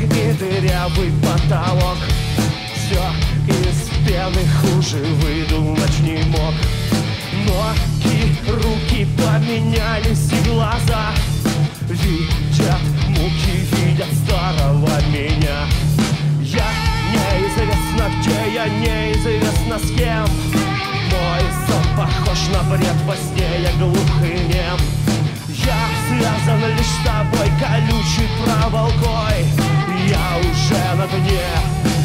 И дырявый потолок, все из пены, хуже выдумать не мог. Ноги, руки поменялись, и глаза видят муки, видят старого меня. Я неизвестно где, я неизвестно с кем. Мой сон похож на бред, во сне я глух и нем. Я связан лишь с тобой колючей проволокой. Я уже на дне,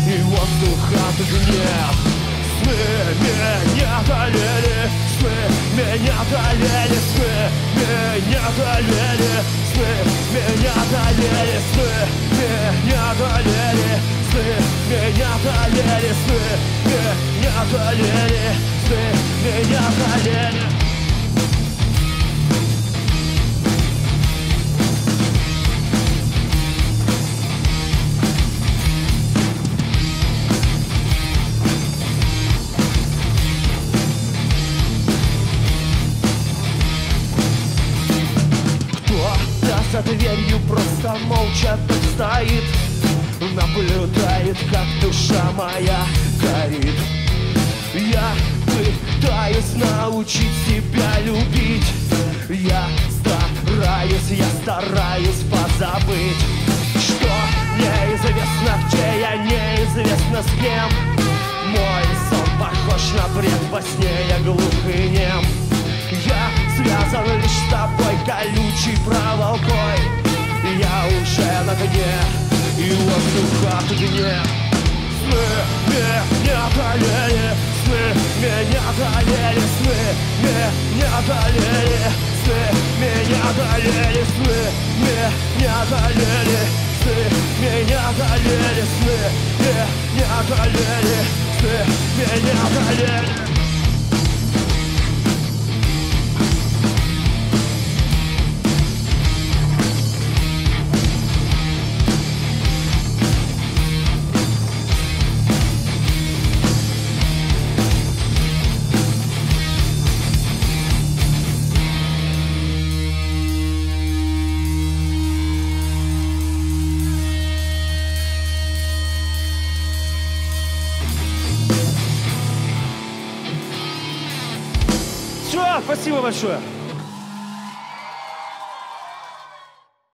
и воздух от гнев. Сны меня одолели, сны меня одолели, сны меня одолели, сны меня одолели, сны меня одолели, сны меня одолели, сны меня одолели, сны меня одолели. За дверью просто молча тут стоит, наблюдает, как душа моя горит. Я пытаюсь научить себя любить. Я стараюсь позабыть, что неизвестно где, я неизвестно с кем. Мой сон похож на бред, во сне я глух и нем. Я связан лишь с тобой колючей проволокой. Я уже на дне, и воздух от гнев. Сны меня одолели, сны меня одолели, сны меня одолели, сны меня одолели, сны меня одолели, сны меня одолели, сны меня одолели, сны меня одолели. Все, спасибо большое.